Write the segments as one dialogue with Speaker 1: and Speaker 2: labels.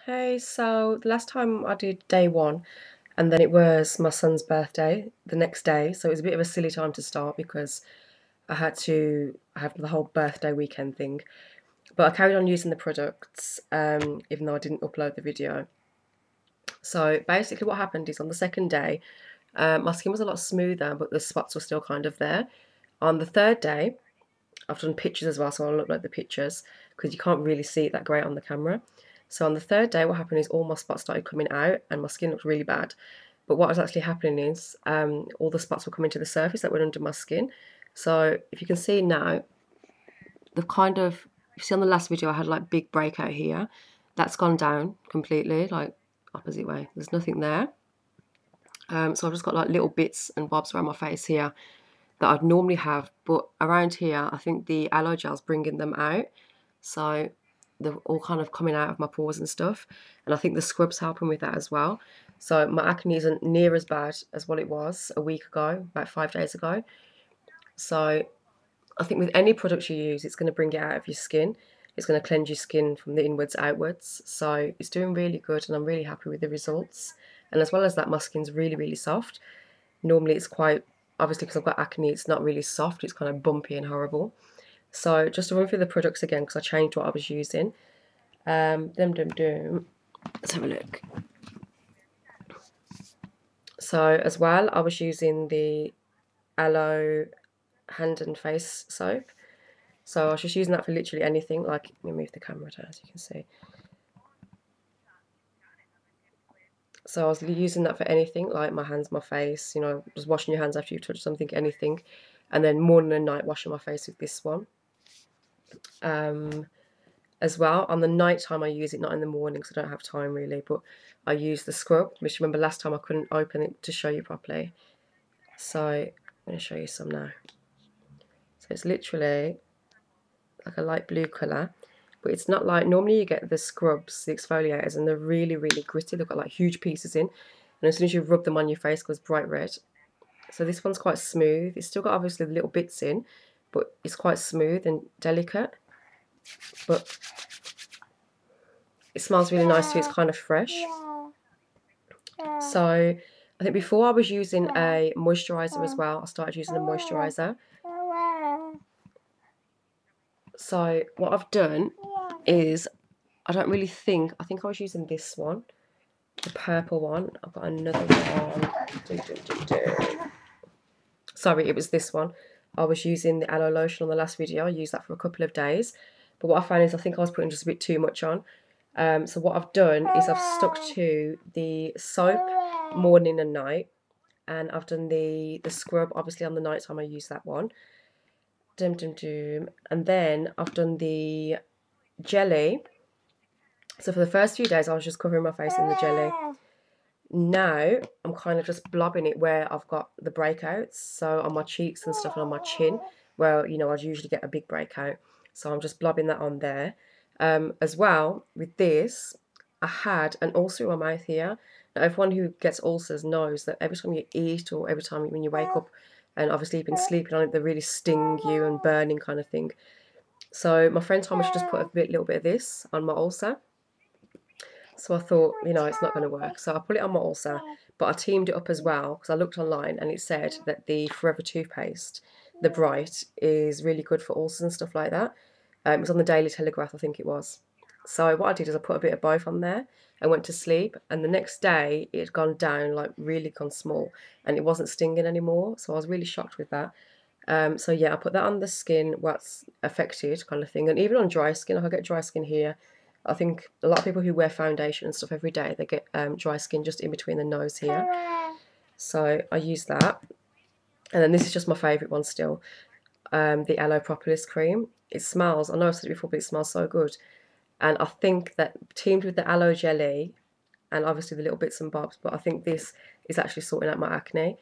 Speaker 1: Hey, so the last time I did day one, and then it was my son's birthday the next day, so it was a bit of a silly time to start because I had to have the whole birthday weekend thing. But I carried on using the products, even though I didn't upload the video. So basically, what happened is on the second day, my skin was a lot smoother, but the spots were still kind of there. On the third day, I've done pictures as well, so I'll upload the pictures because you can't really see it that great on the camera. So on the third day, what happened is all my spots started coming out and my skin looked really bad. But what was actually happening is all the spots were coming to the surface that went under my skin. So if you can see now, the kind of, if you see on the last video, I had like big breakout here. That's gone down completely, like opposite way. There's nothing there. So I've just got like little bits and bobs around my face here that I'd normally have, but around here I think the aloe gel's bringing them out, so they're all kind of coming out of my pores and stuff, and I think the scrub's helping with that as well. So my acne isn't near as bad as what it was a week ago, about 5 days ago. So I think with any product you use, it's going to bring it out of your skin. It's going to cleanse your skin from the inwards outwards. So it's doing really good and I'm really happy with the results. And as well as that, my skin's really, really soft. Normally it's quite, obviously because I've got acne, it's not really soft, it's kind of bumpy and horrible. So just to run through the products again, because I changed what I was using. Let's have a look. So as well, I was using the Aloe hand and face soap. So I was just using that for literally anything. Like, let me move the camera down so you can see. So I was using that for anything, like my hands, my face, you know, just washing your hands after you've touched something, anything. And then morning and night washing my face with this one. As well, on the night time I use it, not in the morning because I don't have time really, but I use the scrub, which remember last time I couldn't open it to show you properly. So I'm going to show you some now. So it's literally like a light blue colour, but it's not like, normally you get the scrubs, the exfoliators, and they're really, really gritty. They've got like huge pieces in, and as soon as you rub them on your face, it goes bright red. So this one's quite smooth. It's still got obviously the little bits in, but it's quite smooth and delicate. But it smells really nice too. It's kind of fresh. So I think before I was using a moisturiser as well. I started using a moisturiser. So what I've done is, I don't really think, I think I was using this one, the purple one. I've got another one. Sorry, it was this one. I was using the aloe lotion on the last video. I used that for a couple of days. But what I found is I think I was putting just a bit too much on. So what I've done is I've stuck to the soap morning and night. And I've done the scrub, obviously on the night time I use that one. And then I've done the jelly. So for the first few days I was just covering my face in the jelly. Now I'm kind of just blobbing it where I've got the breakouts, so on my cheeks and stuff and on my chin where, you know, I'd usually get a big breakout. So I'm just blobbing that on there. As well, with this, I had an ulcer in my mouth here. Now everyone who gets ulcers knows that every time you eat or every time when you wake up, and obviously you've been sleeping on it, they really sting you and burning kind of thing. So my friend told me to just put a little bit of this on my ulcer. So I thought, you know, it's not going to work. So I put it on my ulcer, but I teamed it up as well because I looked online and it said that the Forever toothpaste, the Bright, is really good for ulcers and stuff like that. It was on the Daily Telegraph, I think it was. So what I did is I put a bit of both on there and went to sleep. And the next day it had gone down, like really gone small, and it wasn't stinging anymore. So I was really shocked with that. So yeah, I put that on the skin what's affected kind of thing. And even on dry skin, I get dry skin here. I think a lot of people who wear foundation and stuff every day, they get dry skin just in between the nose here. So I use that. And then this is just my favourite one still, the Aloe Propolis Cream. It smells, I know I've said it before, but it smells so good. And I think that teamed with the aloe jelly and obviously the little bits and bobs, but I think this is actually sorting out my acne.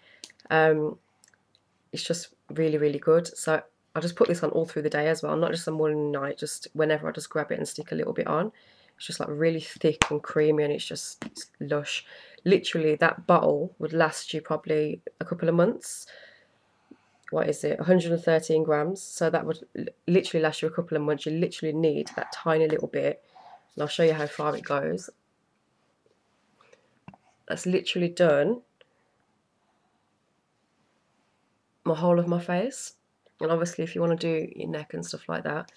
Speaker 1: It's just really, really good. So I just put this on all through the day as well, not just on morning and night, just whenever I just grab it and stick a little bit on. It's just like really thick and creamy and it's lush. Literally that bottle would last you probably a couple of months. What is it, 113 grams, so that would literally last you a couple of months. You literally need that tiny little bit, and I'll show you how far it goes. that's literally done my whole of my face. And obviously if you want to do your neck and stuff like that.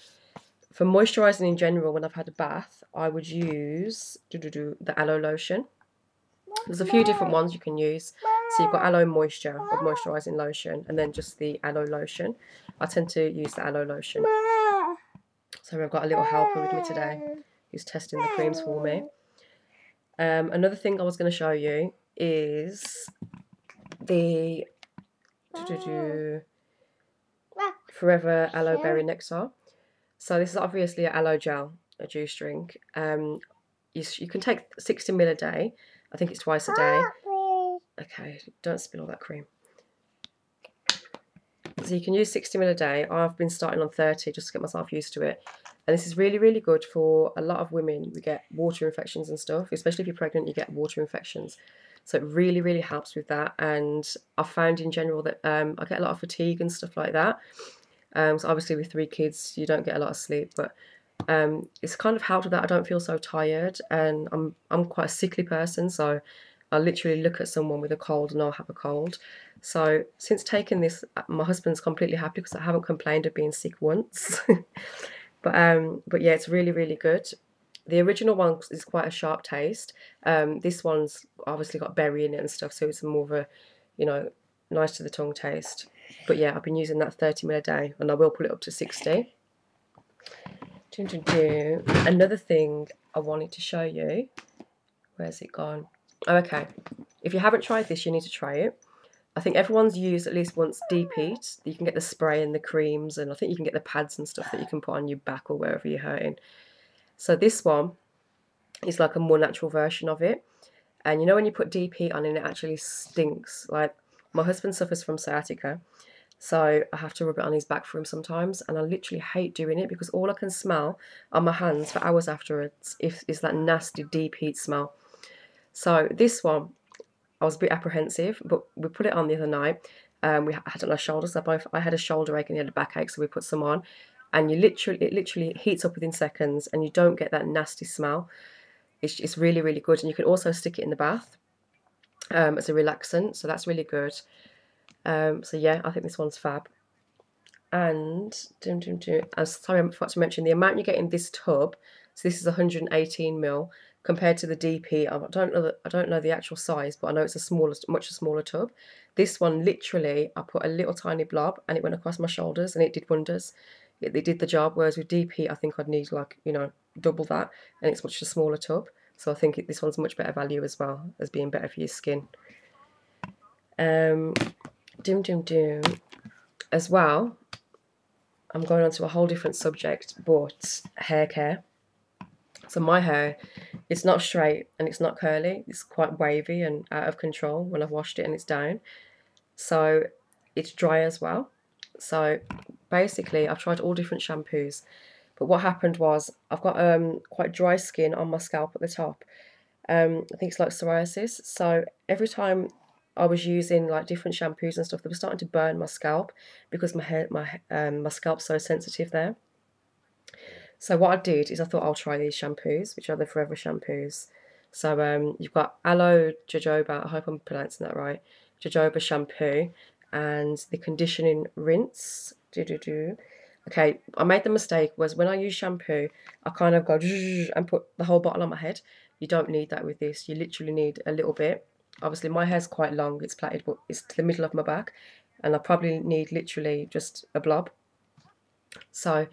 Speaker 1: For moisturising in general, when I've had a bath, I would use the aloe lotion. There's a few different ones you can use. So you've got aloe moisture or moisturising lotion, and then just the aloe lotion. I tend to use the aloe lotion. So I've got a little helper with me today who's testing the creams for me. Another thing I was going to show you is the Forever Aloe Berry Nectar. So this is obviously an aloe gel, a juice drink. You can take 60 ml a day. I think it's twice a day. Okay, don't spill all that cream. So you can use 60 ml a day. I've been starting on 30 just to get myself used to it. And this is really, really good for a lot of women. We get water infections and stuff, especially if you're pregnant, you get water infections. So it really, really helps with that. And I've found in general that I get a lot of fatigue and stuff like that. So obviously with 3 kids, you don't get a lot of sleep, but it's kind of helped with that. I don't feel so tired, and I'm quite a sickly person, so I literally look at someone with a cold and I'll have a cold. So since taking this, my husband's completely happy because I haven't complained of being sick once. But yeah, it's really, really good. The original one is quite a sharp taste. This one's obviously got berry in it and stuff, so it's more of a, you know, nice to the tongue taste. But yeah, I've been using that 30 ml a day, and I will put it up to 60. Another thing I wanted to show you. Where's it gone? Oh, okay. If you haven't tried this, you need to try it. I think everyone's used at least once Deep Heat. You can get the spray and the creams, and I think you can get the pads and stuff that you can put on your back or wherever you're hurting. So this one is like a more natural version of it. And you know when you put Deep Heat on and it actually stinks. Like, my husband suffers from sciatica, so I have to rub it on his back for him sometimes, and I literally hate doing it because all I can smell on my hands for hours afterwards is that nasty Deep Heat smell. So this one, I was a bit apprehensive, but we put it on the other night. We had it on our shoulders. I had a shoulder ache and he had a backache, so we put some on, and it literally heats up within seconds, and you don't get that nasty smell. It's really, really good, and you can also stick it in the bath as a relaxant, so that's really good. So yeah, I think this one's fab. And I'm sorry, I forgot to mention the amount you get in this tub. So this is 118 ml compared to the DP. I don't know the actual size, but I know it's a much smaller tub. This one, literally, I put a little tiny blob and it went across my shoulders and it did wonders. It did the job. Whereas with DP, I think I'd need, like, you know, double that, and it's much a smaller tub. So I think this one's much better value as well as being better for your skin. As well, I'm going on to a whole different subject, but hair care. So my hair, it's not straight and it's not curly. It's quite wavy and out of control when I've washed it and it's down. So it's dry as well. So basically, I've tried all different shampoos, but what happened was I've got quite dry skin on my scalp at the top. I think it's like psoriasis. So every time I was using like different shampoos and stuff, they were starting to burn my scalp because my scalp's so sensitive there. So what I did is I thought I'll try these shampoos, which are the Forever shampoos. So you've got aloe jojoba, I hope I'm pronouncing that right, jojoba shampoo, and the conditioning rinse. Okay, I made the mistake was when I use shampoo, I kind of go and put the whole bottle on my head. You don't need that with this. You literally need a little bit. Obviously, my hair's quite long. It's plaited, but it's to the middle of my back. And I probably need literally just a blob. So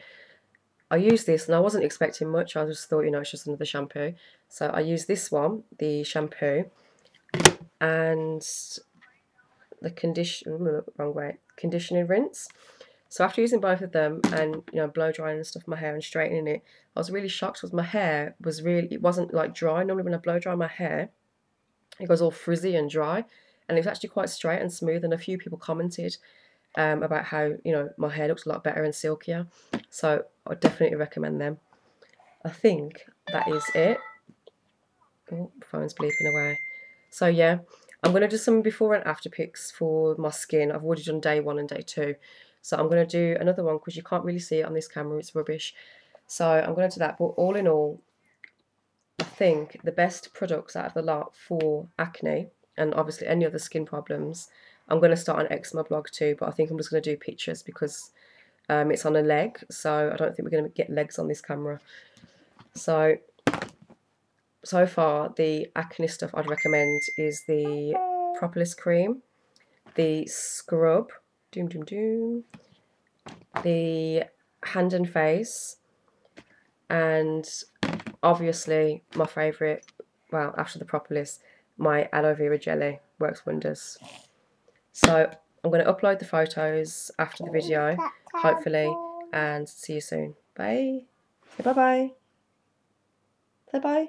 Speaker 1: I used this, and I wasn't expecting much. I just thought, you know, it's just another shampoo. So I used this one, the shampoo, and the conditioning rinse. So after using both of them and, you know, blow drying and stuff my hair and straightening it, I was really shocked because my hair was really, it wasn't like dry. Normally when I blow dry my hair, it goes all frizzy and dry, and it was actually quite straight and smooth, and a few people commented about how, you know, my hair looks a lot better and silkier. So I definitely recommend them. I think that is it. Oh, phone's bleeping away. So yeah, I'm going to do some before and after pics for my skin. I've already done day 1 and day 2. So I'm going to do another one because you can't really see it on this camera. It's rubbish. So I'm going to do that. But all in all, I think the best products out of the lot for acne and obviously any other skin problems, I'm going to start an eczema blog too, but I think I'm just going to do pictures because it's on a leg, so I don't think we're going to get legs on this camera. So far, the acne stuff I'd recommend is the Propolis cream, the scrub, the hand and face, and obviously my favourite, well, after the Propolis, my aloe vera jelly works wonders. So I'm going to upload the photos after the video, hopefully, and see you soon. Bye. Say bye-bye. Say bye.